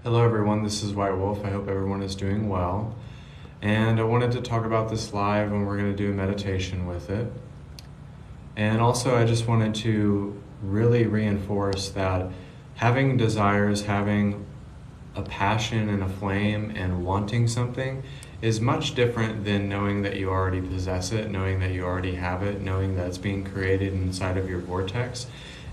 Hello everyone, this is White Wolf. I hope everyone is doing well. And I wanted to talk about this live, and we're going to do a meditation with it. And also I just wanted to really reinforce that having desires, having a passion and a flame and wanting something is much different than knowing that you already possess it, knowing that you already have it, knowing that it's being created inside of your vortex.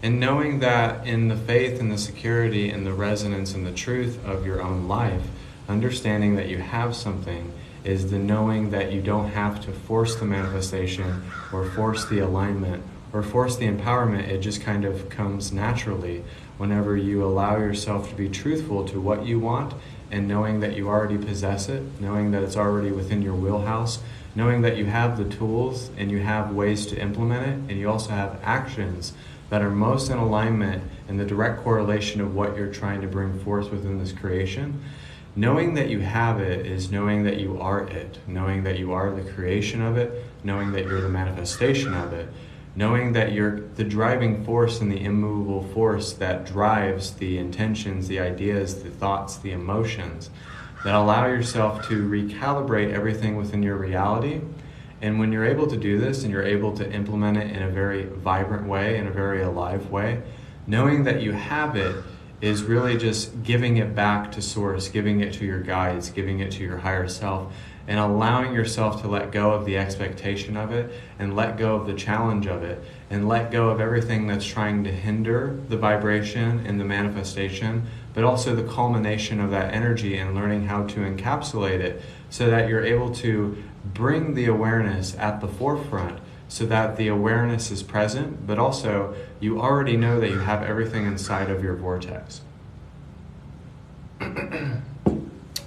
And knowing that in the faith and the security and the resonance and the truth of your own life, understanding that you have something is the knowing that you don't have to force the manifestation or force the alignment or force the empowerment. It just kind of comes naturally whenever you allow yourself to be truthful to what you want, and knowing that you already possess it, knowing that it's already within your wheelhouse, knowing that you have the tools and you have ways to implement it, and you also have actions that are most in alignment and the direct correlation of what you're trying to bring forth within this creation. Knowing that you have it is knowing that you are it, knowing that you are the creation of it, knowing that you're the manifestation of it, knowing that you're the driving force and the immovable force that drives the intentions, the ideas, the thoughts, the emotions, that allow yourself to recalibrate everything within your reality. And when you're able to do this and you're able to implement it in a very vibrant way, in a very alive way, knowing that you have it is really just giving it back to source, giving it to your guides, giving it to your higher self, and allowing yourself to let go of the expectation of it, and let go of the challenge of it, and let go of everything that's trying to hinder the vibration and the manifestation, but also the culmination of that energy, and learning how to encapsulate it so that you're able to bring the awareness at the forefront, so that the awareness is present, but also you already know that you have everything inside of your vortex.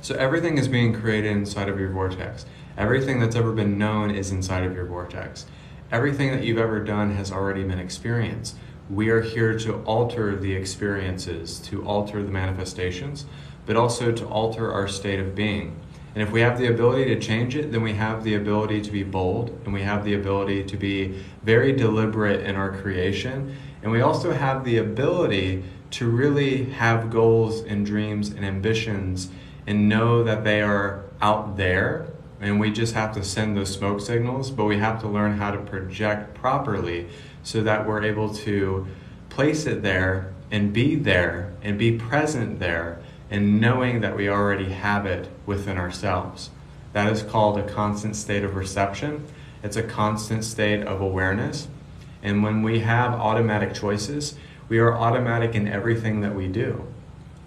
So everything is being created inside of your vortex. Everything that's ever been known is inside of your vortex. Everything that you've ever done has already been experienced. We are here to alter the experiences, to alter the manifestations, but also to alter our state of being. And if we have the ability to change it, then we have the ability to be bold, and we have the ability to be very deliberate in our creation. And we also have the ability to really have goals and dreams and ambitions and know that they are out there, and we just have to send those smoke signals, but we have to learn how to project properly so that we're able to place it there and be present there, and knowing that we already have it within ourselves. That is called a constant state of reception. It's a constant state of awareness. And when we have automatic choices, we are automatic in everything that we do,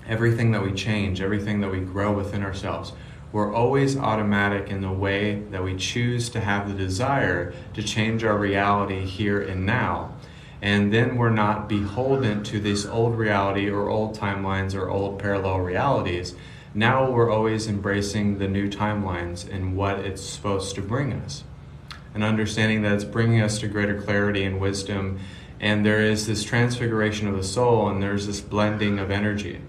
everything that we change, everything that we grow within ourselves. We're always automatic in the way that we choose to have the desire to change our reality here and now. And then we're not beholden to this old reality or old timelines or old parallel realities. Now we're always embracing the new timelines and what it's supposed to bring us. And understanding that it's bringing us to greater clarity and wisdom. And there is this transfiguration of the soul, and there's this blending of energy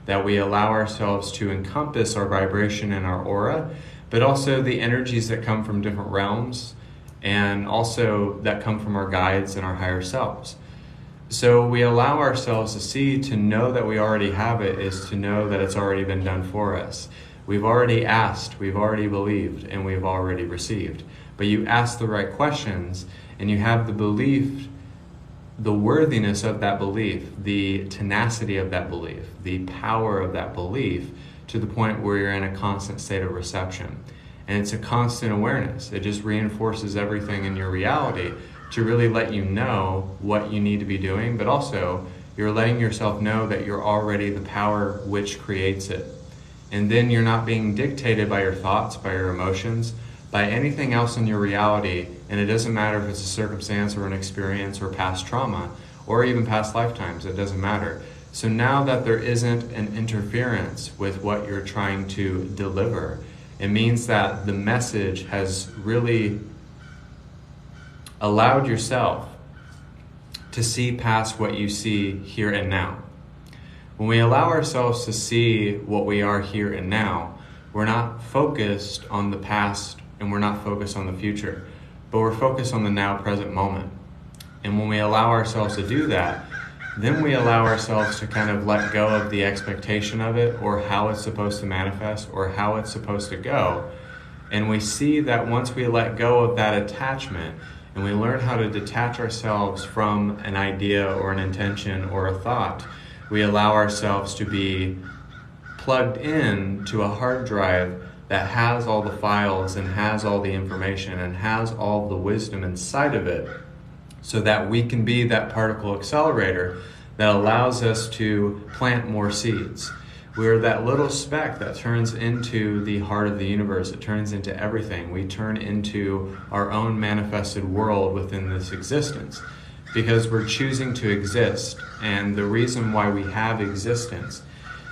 that we allow ourselves to encompass our vibration and our aura, but also the energies that come from different realms, and also that come from our guides and our higher selves. So we allow ourselves to see, to know that we already have it, is to know that it's already been done for us. We've already asked, we've already believed, and we've already received. But you ask the right questions, and you have the belief, the worthiness of that belief, the tenacity of that belief, the power of that belief, to the point where you're in a constant state of reception. And it's a constant awareness. It just reinforces everything in your reality to really let you know what you need to be doing, but also you're letting yourself know that you're already the power which creates it. And then you're not being dictated by your thoughts, by your emotions, by anything else in your reality. And it doesn't matter if it's a circumstance or an experience or past trauma or even past lifetimes, it doesn't matter. So now that there isn't an interference with what you're trying to deliver, it means that the message has really allowed yourself to see past what you see here and now. When we allow ourselves to see what we are here and now, we're not focused on the past and we're not focused on the future, but we're focused on the now present moment. And when we allow ourselves to do that, then we allow ourselves to kind of let go of the expectation of it, or how it's supposed to manifest, or how it's supposed to go. And we see that once we let go of that attachment and we learn how to detach ourselves from an idea or an intention or a thought, we allow ourselves to be plugged in to a hard drive that has all the files and has all the information and has all the wisdom inside of it, so that we can be that particle accelerator that allows us to plant more seeds. We're that little speck that turns into the heart of the universe. It turns into everything. We turn into our own manifested world within this existence, because we're choosing to exist. And the reason why we have existence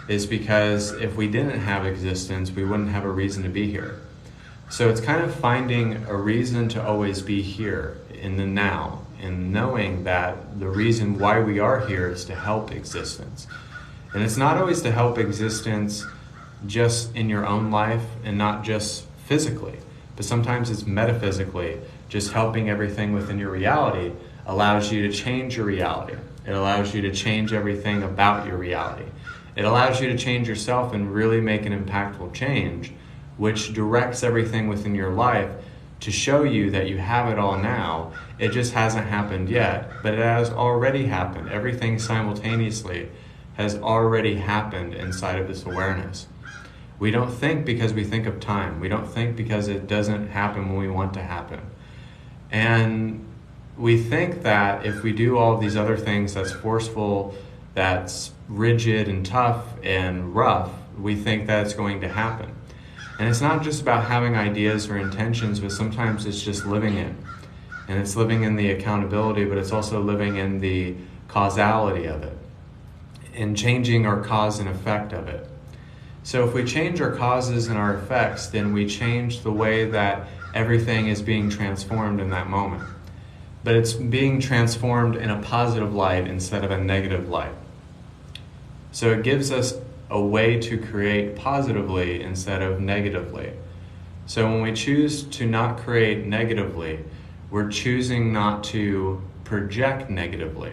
is because if we didn't have existence, we wouldn't have a reason to be here. So it's kind of finding a reason to always be here in the now, and knowing that the reason why we are here is to help existence. And it's not always to help existence just in your own life and not just physically, but sometimes it's metaphysically. Just helping everything within your reality allows you to change your reality. It allows you to change everything about your reality. It allows you to change yourself and really make an impactful change, which directs everything within your life to show you that you have it all now. It just hasn't happened yet, but it has already happened. Everything simultaneously has already happened inside of this awareness. We don't think because we think of time. We don't think because it doesn't happen when we want to happen. And we think that if we do all of these other things that's forceful, that's rigid and tough and rough, we think that it's going to happen. And it's not just about having ideas or intentions, but sometimes it's just living it. And it's living in the accountability, but it's also living in the causality of it, and changing our cause and effect of it. So if we change our causes and our effects, then we change the way that everything is being transformed in that moment. But it's being transformed in a positive light instead of a negative light. So it gives us a way to create positively instead of negatively. So when we choose to not create negatively, we're choosing not to project negatively.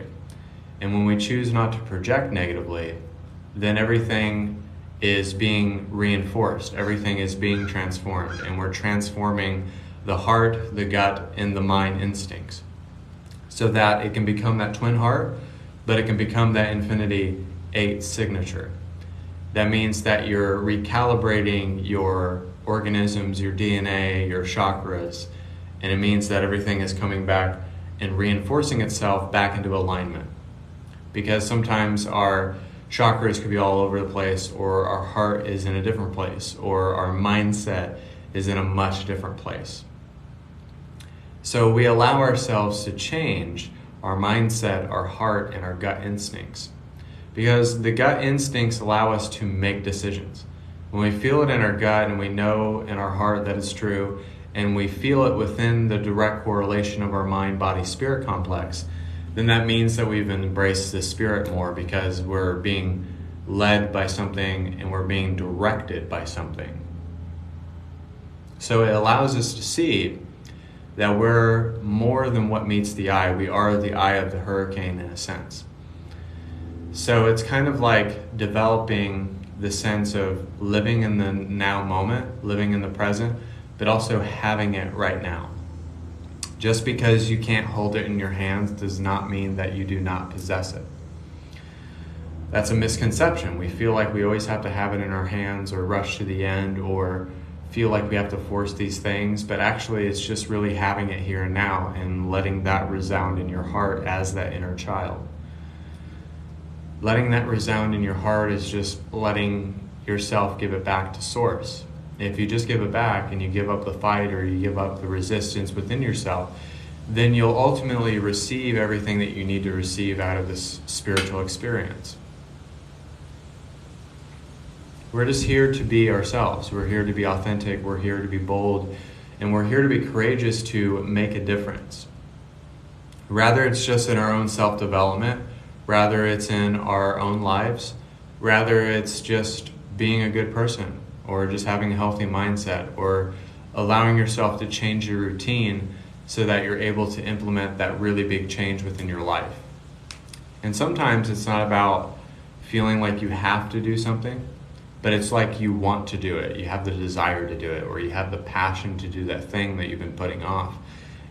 And when we choose not to project negatively, then everything is being reinforced. Everything is being transformed. And we're transforming the heart, the gut, and the mind instincts, so that it can become that twin heart, but it can become that Infinity 8 signature. That means that you're recalibrating your organisms, your DNA, your chakras, and it means that everything is coming back and reinforcing itself back into alignment. Because sometimes our chakras could be all over the place, or our heart is in a different place, or our mindset is in a much different place. So we allow ourselves to change our mindset, our heart, and our gut instincts. Because the gut instincts allow us to make decisions. When we feel it in our gut and we know in our heart that it's true, and we feel it within the direct correlation of our mind-body-spirit complex, then that means that we've embraced the spirit more, because we're being led by something and we're being directed by something. So it allows us to see that we're more than what meets the eye. We are the eye of the hurricane in a sense. So it's kind of like developing the sense of living in the now moment, living in the present, but also having it right now. Just because you can't hold it in your hands does not mean that you do not possess it. That's a misconception. We feel like we always have to have it in our hands, or rush to the end, or feel like we have to force these things, but actually it's just really having it here and now and letting that resound in your heart as that inner child. Letting that resound in your heart is just letting yourself give it back to source. If you just give it back and you give up the fight, or you give up the resistance within yourself, then you'll ultimately receive everything that you need to receive out of this spiritual experience. We're just here to be ourselves. We're here to be authentic. We're here to be bold. And we're here to be courageous to make a difference. Rather it's just in our own self-development, rather it's in our own lives, rather it's just being a good person, or just having a healthy mindset, or allowing yourself to change your routine so that you're able to implement that really big change within your life. And sometimes it's not about feeling like you have to do something, but it's like you want to do it. You have the desire to do it, or you have the passion to do that thing that you've been putting off.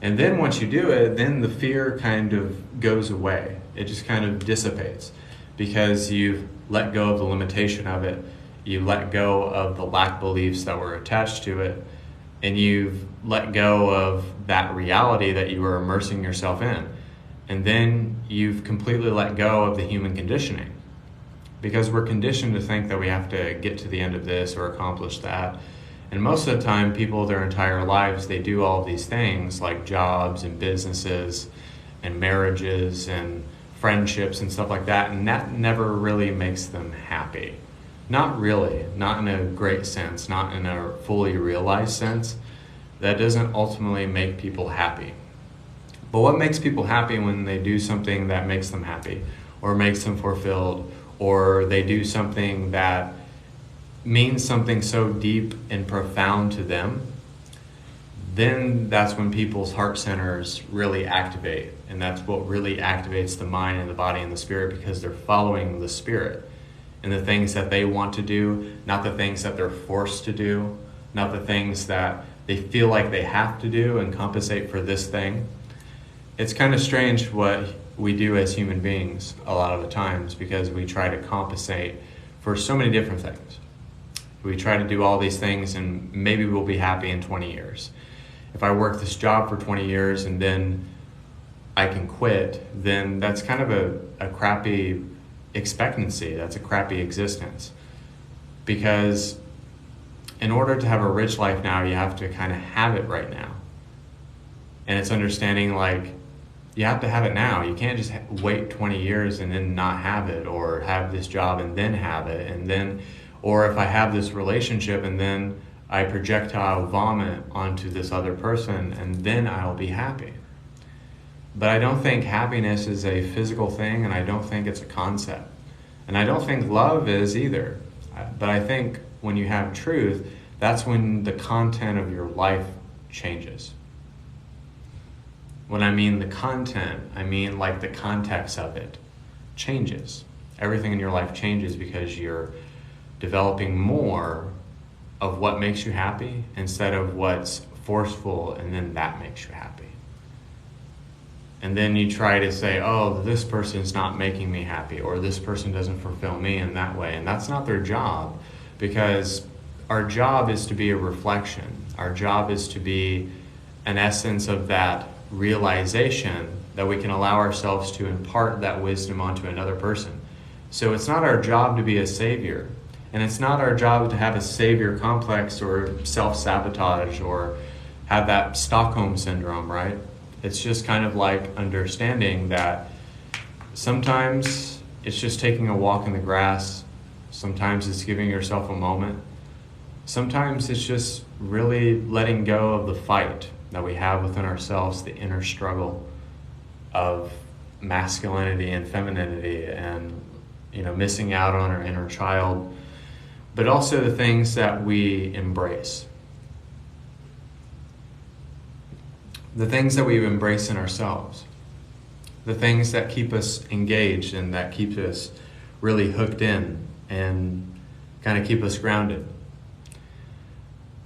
And then once you do it, then the fear kind of goes away. It just kind of dissipates because you've let go of the limitation of it. You let go of the lack beliefs that were attached to it, and you've let go of that reality that you were immersing yourself in. And then you've completely let go of the human conditioning, because we're conditioned to think that we have to get to the end of this or accomplish that. And most of the time, people their entire lives, they do all of these things like jobs and businesses and marriages and friendships and stuff like that, and that never really makes them happy. Not really, not in a great sense, not in a fully realized sense. That doesn't ultimately make people happy. But what makes people happy when they do something that makes them happy, or makes them fulfilled, or they do something that means something so deep and profound to them, then that's when people's heart centers really activate. And that's what really activates the mind and the body and the spirit, because they're following the spirit and the things that they want to do, not the things that they're forced to do, not the things that they feel like they have to do and compensate for this thing. It's kind of strange what we do as human beings a lot of the times, because we try to compensate for so many different things. We try to do all these things and maybe we'll be happy in 20 years. If I work this job for 20 years and then I can quit, then that's kind of a crappy expectancy. That's a crappy existence. Because in order to have a rich life now, you have to kind of have it right now. And it's understanding like you have to have it now. You can't just wait 20 years and then not have it, or have this job and then have it. And then, or if I have this relationship and then I projectile vomit onto this other person and then I'll be happy. But I don't think happiness is a physical thing, and I don't think it's a concept. And I don't think love is either. But I think when you have truth, that's when the content of your life changes. When I mean the content, I mean like the context of it changes. Everything in your life changes because you're developing more of what makes you happy instead of what's forceful, and then that makes you happy. And then you try to say, oh, this person's not making me happy, or this person doesn't fulfill me in that way. And that's not their job, because our job is to be a reflection. Our job is to be an essence of that realization that we can allow ourselves to impart that wisdom onto another person. So it's not our job to be a savior. And it's not our job to have a savior complex or self-sabotage or have that Stockholm syndrome, right? It's just kind of like understanding that sometimes it's just taking a walk in the grass. Sometimes it's giving yourself a moment. Sometimes it's just really letting go of the fight that we have within ourselves, the inner struggle of masculinity and femininity, and missing out on our inner child, but also the things that we embrace. The things that we embrace in ourselves. The things that keep us engaged and that keep us really hooked in and kind of keep us grounded.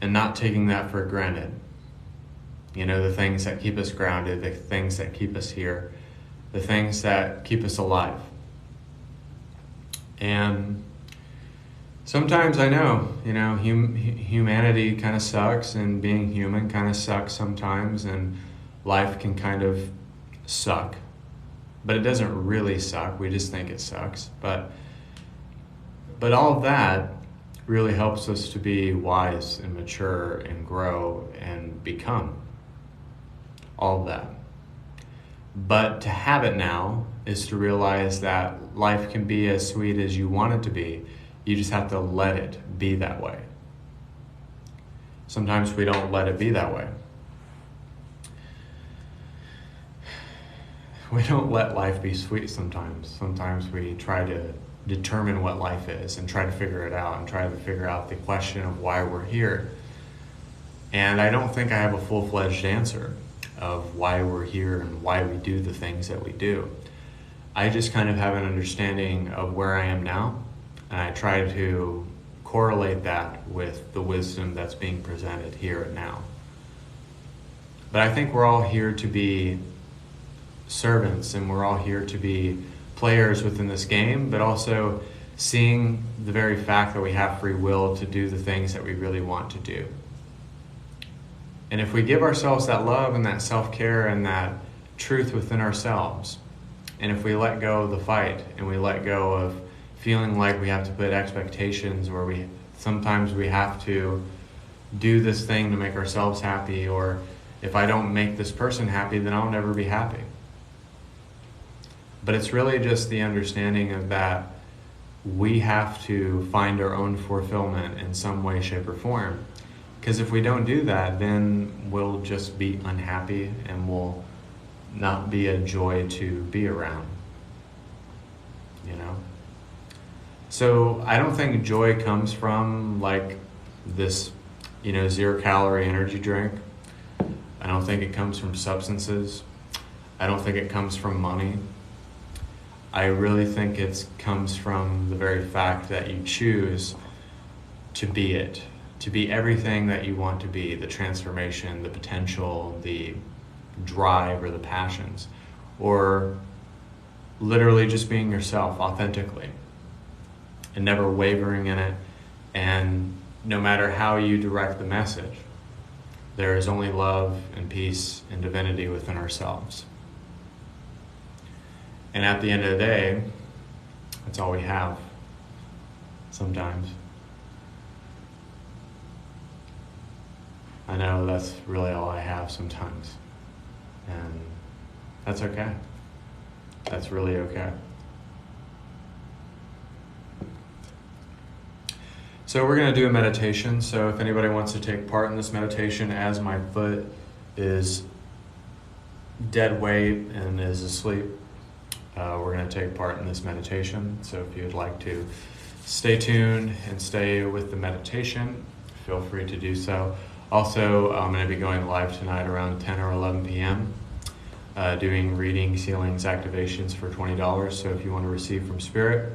And not taking that for granted. The things that keep us grounded, the things that keep us here, the things that keep us alive. And sometimes I know, humanity kind of sucks, and being human kind of sucks sometimes, and life can kind of suck. But it doesn't really suck, we just think it sucks. But all of that really helps us to be wise and mature and grow and become. All of that. But to have it now is to realize that life can be as sweet as you want it to be. You just have to let it be that way. Sometimes we don't let it be that way. We don't let life be sweet sometimes. Sometimes we try to determine what life is and try to figure it out and try to figure out the question of why we're here. And I don't think I have a full-fledged answer of why we're here and why we do the things that we do. I just kind of have an understanding of where I am now, and I try to correlate that with the wisdom that's being presented here and now. But I think we're all here to be servants, and we're all here to be players within this game, but also seeing the very fact that we have free will to do the things that we really want to do. And if we give ourselves that love and that self-care and that truth within ourselves, and if we let go of the fight and we let go of feeling like we have to put expectations, or sometimes we have to do this thing to make ourselves happy, or if I don't make this person happy, then I'll never be happy. But it's really just the understanding of that we have to find our own fulfillment in some way, shape, or form. Because if we don't do that, then we'll just be unhappy and we'll not be a joy to be around, you know? So I don't think joy comes from like this, 0-calorie energy drink. I don't think it comes from substances. I don't think it comes from money. I really think it comes from the very fact that you choose to be it, to be everything that you want to be, the transformation, the potential, the drive, or the passions, or literally just being yourself authentically and never wavering in it. And no matter how you direct the message, there is only love and peace and divinity within ourselves. And at the end of the day, that's all we have sometimes. I know that's really all I have sometimes. And that's okay. That's really okay. So we're going to do a meditation. So if anybody wants to take part in this meditation as my foot is dead weight and is asleep, we're going to take part in this meditation. So if you'd like to stay tuned and stay with the meditation, feel free to do so. Also, I'm going to be going live tonight around 10 or 11 p.m. Doing readings, healings, activations for $20. So if you want to receive from Spirit,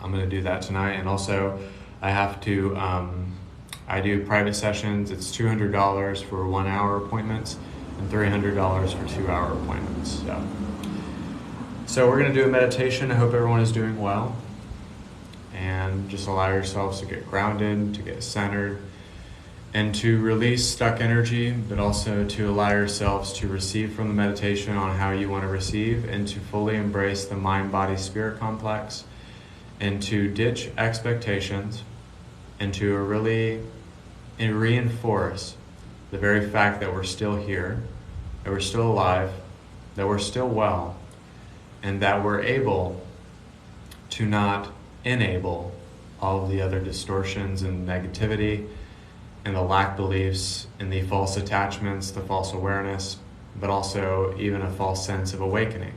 I'm going to do that tonight. And also, I do private sessions. It's $200 for 1-hour appointments and $300 for 2-hour appointments. So we're going to do a meditation. I hope everyone is doing well. And just allow yourselves to get grounded, to get centered, and to release stuck energy, but also to allow yourselves to receive from the meditation on how you want to receive, and to fully embrace the mind-body-spirit complex, and to ditch expectations, and to really reinforce the very fact that we're still here, that we're still alive, that we're still well, and that we're able to not enable all of the other distortions and negativity and the lack beliefs and the false attachments, the false awareness, but also even a false sense of awakening.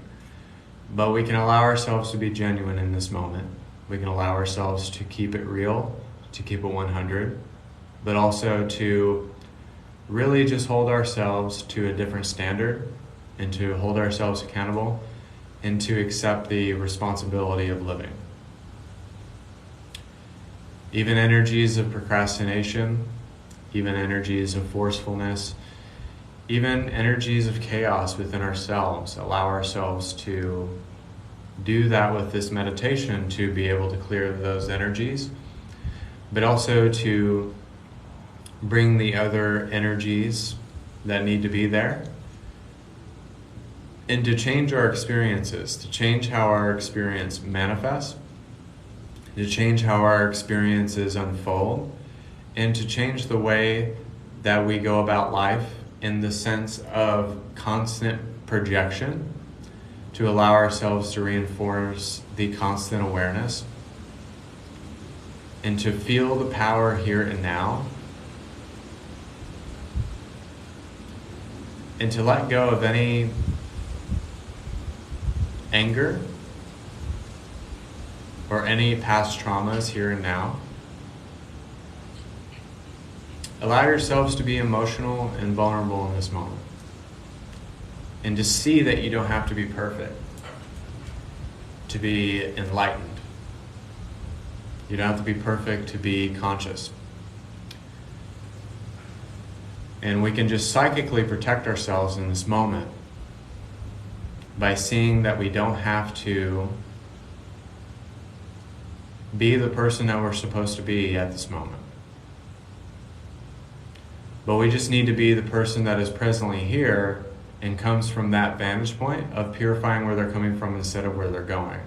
But we can allow ourselves to be genuine in this moment. We can allow ourselves to keep it real, to keep it 100, but also to really just hold ourselves to a different standard, and to hold ourselves accountable, and to accept the responsibility of living. Even energies of procrastination, even energies of forcefulness, even energies of chaos within ourselves, allow ourselves to do that with this meditation, to be able to clear those energies, but also to bring the other energies that need to be there, and to change our experiences, to change how our experience manifests, to change how our experiences unfold, and to change the way that we go about life in the sense of constant projection, to allow ourselves to reinforce the constant awareness, and to feel the power here and now, and to let go of any anger or any past traumas here and now. Allow yourselves to be emotional and vulnerable in this moment, and to see that you don't have to be perfect. to be enlightened. You don't have to be perfect to be conscious. And we can just psychically protect ourselves in this moment by seeing that we don't have to be the person that we're supposed to be at this moment. But we just need to be the person that is presently here and comes from that vantage point of purifying where they're coming from instead of where they're going.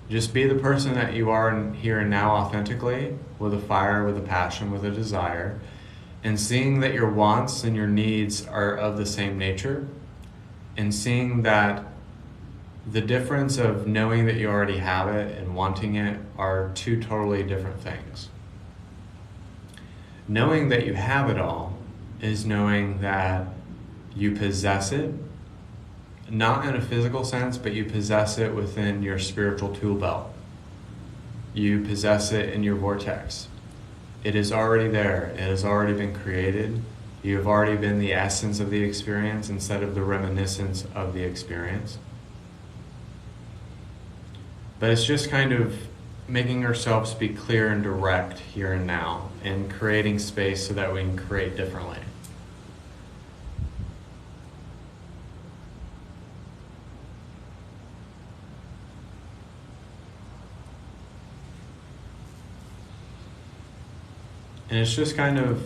Just be the person that you are here and now authentically, with a fire, with a passion, with a desire, and seeing that your wants and your needs are of the same nature, and seeing that the difference of knowing that you already have it and wanting it are two totally different things. Knowing that you have it all is knowing that you possess it, not in a physical sense, but you possess it within your spiritual tool belt. You possess it in your vortex. It is already there. It has already been created. You have already been the essence of the experience instead of the reminiscence of the experience. But it's just kind of making ourselves be clear and direct here and now, and creating space so that we can create differently. And it's just kind of,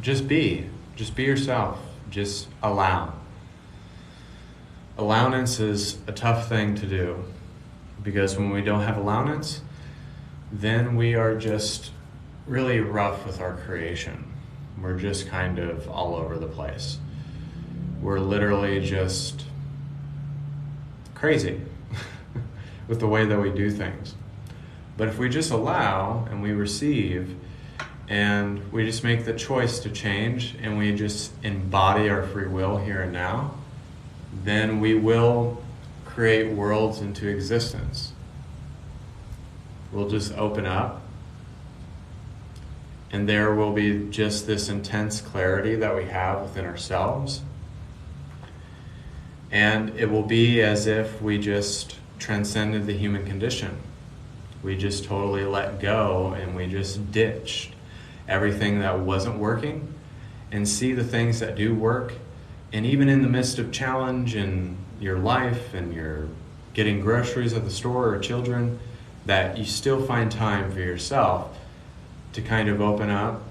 just be yourself, just allow. Allowance is a tough thing to do, because when we don't have allowance, then we are just really rough with our creation. We're just kind of all over the place. We're literally just crazy with the way that we do things. But if we just allow and we receive, and we just make the choice to change, and we just embody our free will here and now, then we will create worlds into existence. We'll just open up, and there will be just this intense clarity that we have within ourselves. And it will be as if we just transcended the human condition. We just totally let go, and we just ditched everything that wasn't working, and see the things that do work. And even in the midst of challenge in your life, and you're getting groceries at the store or children, that you still find time for yourself to kind of open up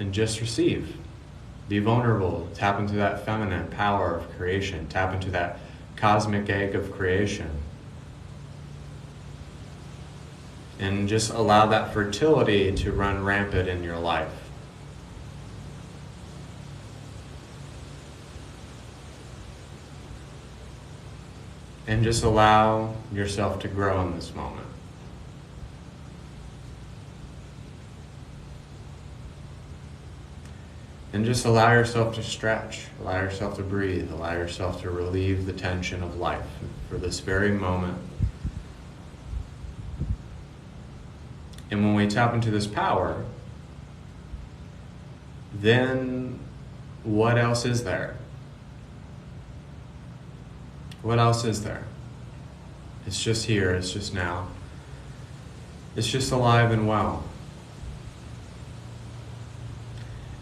and just receive. Be vulnerable, tap into that feminine power of creation, tap into that cosmic egg of creation. And just allow that fertility to run rampant in your life. And just allow yourself to grow in this moment. And just allow yourself to stretch, allow yourself to breathe, allow yourself to relieve the tension of life for this very moment. And when we tap into this power, then what else is there? What else is there? It's just here, it's just now. It's just alive and well.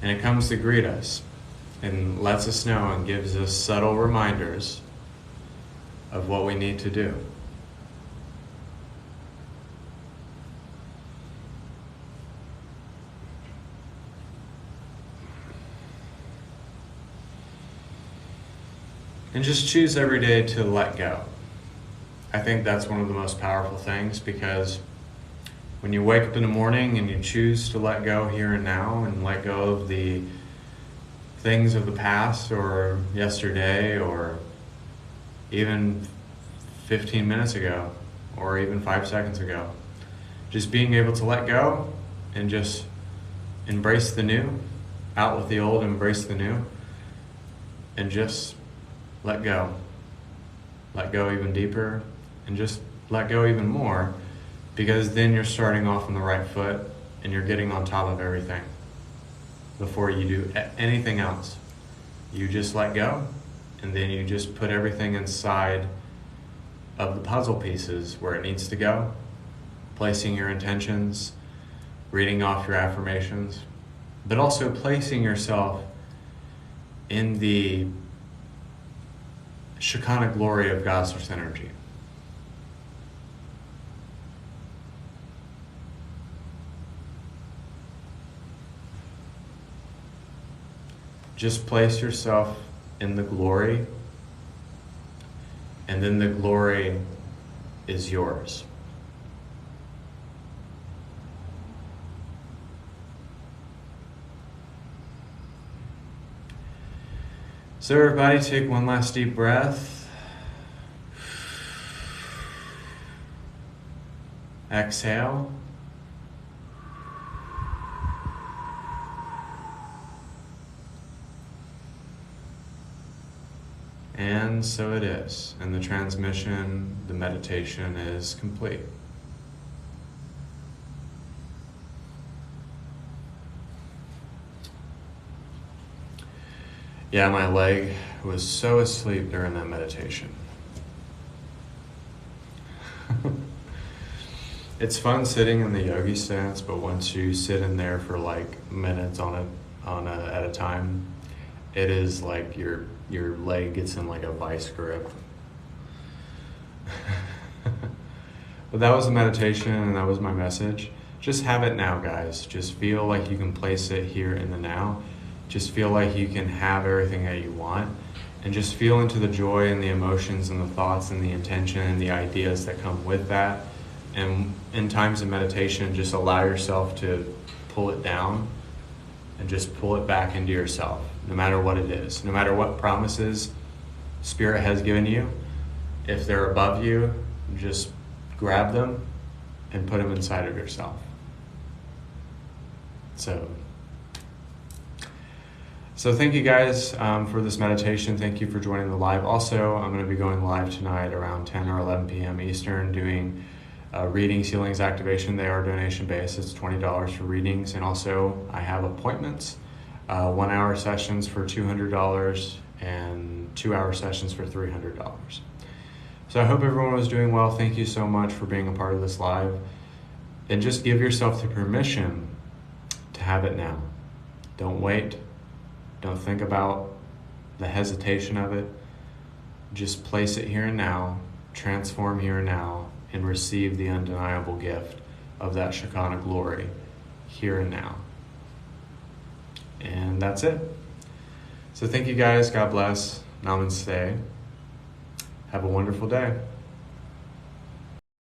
And it comes to greet us and lets us know and gives us subtle reminders of what we need to do. And just choose every day to let go. I think that's one of the most powerful things, because when you wake up in the morning and you choose to let go here and now, and let go of the things of the past or yesterday or even 15 minutes ago or even 5 seconds ago, just being able to let go and just embrace the new, out with the old, embrace the new, and just let go. Let go even deeper, and just let go even more, because then you're starting off on the right foot and you're getting on top of everything before you do anything else. You just let go And then you just put everything inside of the puzzle pieces where it needs to go, placing your intentions, reading off your affirmations, but also placing yourself in the Shekinah glory of God's source energy. Just place yourself in the glory, and then the glory is yours. So everybody, take one last deep breath. Exhale. And so it is. And the transmission, the meditation is complete. Yeah, my leg was so asleep during that meditation. It's fun sitting in the yogi stance, but once you sit in there for like minutes at a time, it is like your leg gets in like a vice grip. But that was a meditation, and that was my message. Just have it now, guys. Just feel like you can place it here in the now. Just feel like you can have everything that you want, and just feel into the joy and the emotions and the thoughts and the intention and the ideas that come with that. And in times of meditation, just allow yourself to pull it down and just pull it back into yourself, no matter what it is, no matter what promises Spirit has given you. If they're above you, just grab them and put them inside of yourself. So thank you guys for this meditation. Thank you for joining the live. Also, I'm going to be going live tonight around 10 or 11 p.m. Eastern doing readings, healings, activation. They are donation-based. It's $20 for readings. And also, I have appointments, 1-hour sessions for $200 and 2-hour sessions for $300. So I hope everyone was doing well. Thank you so much for being a part of this live. And just give yourself the permission to have it now. Don't wait. Don't think about the hesitation of it. Just place it here and now, transform here and now, and receive the undeniable gift of that Shekinah glory here and now. And that's it. So thank you guys. God bless. Namaste. Have a wonderful day.